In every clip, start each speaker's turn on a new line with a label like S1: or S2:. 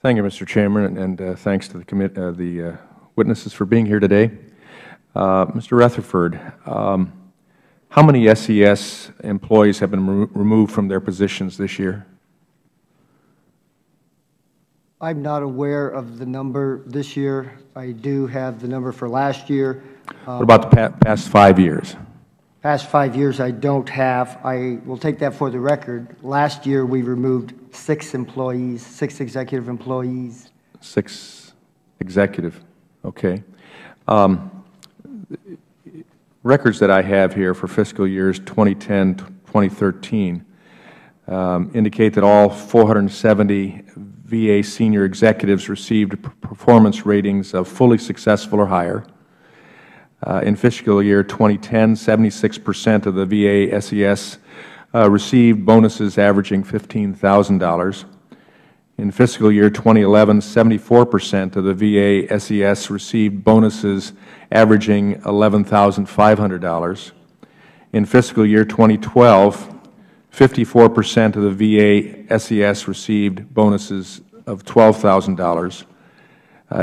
S1: Thank you, Mr. Chairman, and thanks to the witnesses for being here today. Mr. Retherford, how many SES employees have been removed from their positions this year?
S2: I'm not aware of the number this year. I do have the number for last year.
S1: What about the past 5 years?
S2: Past 5 years I don't have. I will take that for the record. Last year we removed 6 employees, 6 executive employees. 6 executive,
S1: okay. Records that I have here for fiscal years 2010 to 2013 indicate that all 470 VA senior executives received performance ratings of fully successful or higher. In fiscal year 2010, 76% of the VA SES received bonuses averaging $15,000. In fiscal year 2011, 74% of the VA SES received bonuses averaging $11,500. In fiscal year 2012, 54% of the VA SES received bonuses of $12,000.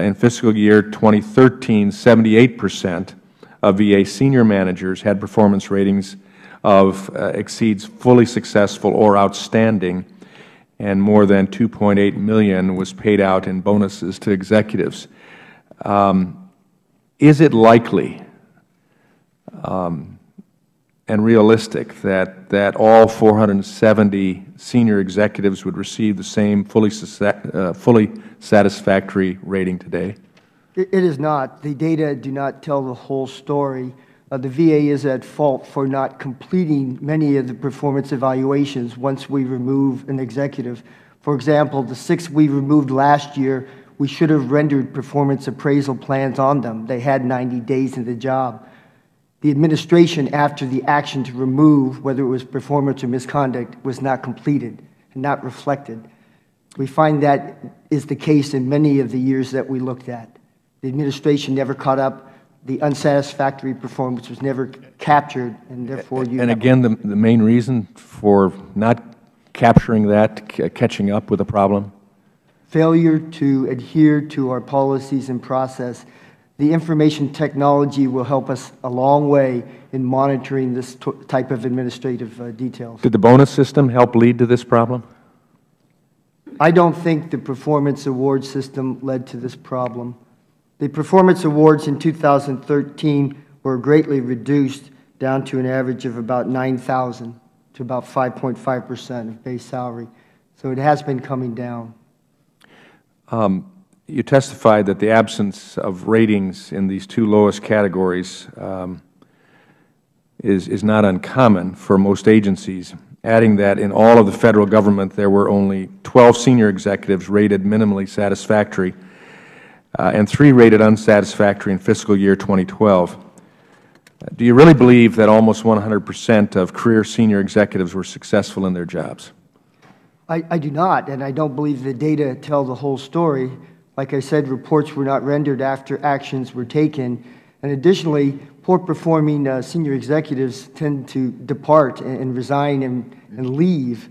S1: In fiscal year 2013, 78% of VA senior managers had performance ratings of exceeds fully successful or outstanding, and more than $2.8 million was paid out in bonuses to executives. Is it likely and realistic that all 470 senior executives would receive the same fully satisfactory rating today?
S2: It is not. The data do not tell the whole story. The VA is at fault for not completing many of the performance evaluations once we remove an executive. For example, the 6 we removed last year, we should have rendered performance appraisal plans on them. They had 90 days in the job. The administration, after the action to remove, whether it was performance or misconduct, was not completed and not reflected. We find that is the case in many of the years that we looked at. The administration never caught up. The unsatisfactory performance was never captured, and therefore you...
S1: And again, the main reason for not capturing that, catching up with the problem?
S2: Failure to adhere to our policies and process. The information technology will help us a long way in monitoring this type of administrative details.
S1: Did the bonus system help lead to this problem?
S2: I don't think the performance award system led to this problem. The performance awards in 2013 were greatly reduced down to an average of about $9,000 to about 5.5% of base salary. So it has been coming down.
S1: You testified that the absence of ratings in these 2 lowest categories is not uncommon for most agencies, adding that in all of the Federal Government there were only 12 senior executives rated minimally satisfactory and 3 rated unsatisfactory in fiscal year 2012. Do you really believe that almost 100% of career senior executives were successful in their jobs?
S2: I do not, and I don't believe the data tell the whole story. Like I said, reports were not rendered after actions were taken. And additionally, poor-performing senior executives tend to depart and resign and leave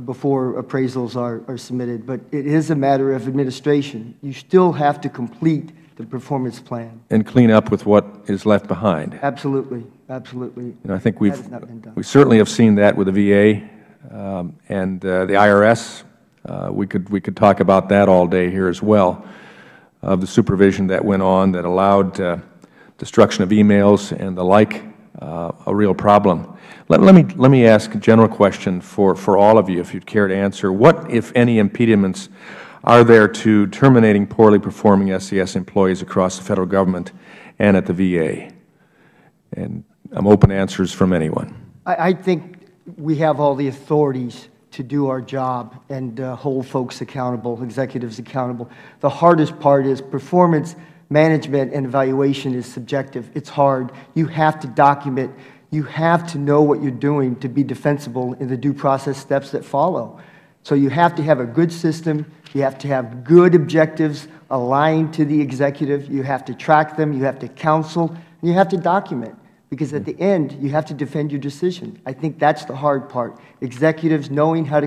S2: before appraisals are submitted. But it is a matter of administration. You still have to complete the performance plan.
S1: And clean up with what is left behind.
S2: Absolutely. Absolutely.
S1: And I think we certainly have seen that with the VA and the IRS. We could talk about that all day here as well, of the supervision that went on that allowed destruction of emails and the like, a real problem. Let me ask a general question for all of you, if you'd care to answer. What, if any, impediments are there to terminating poorly performing SES employees across the Federal Government and at the VA? And I'm open to answers from anyone.
S2: I think we have all the authorities to do our job and hold folks accountable, executives accountable. The hardest part is performance management and evaluation is subjective. It's hard. You have to document. You have to know what you're doing to be defensible in the due process steps that follow. So you have to have a good system. You have to have good objectives aligned to the executive. You have to track them. You have to counsel. And you have to document. Because at the end, you have to defend your decision. I think that's the hard part. Executives knowing how to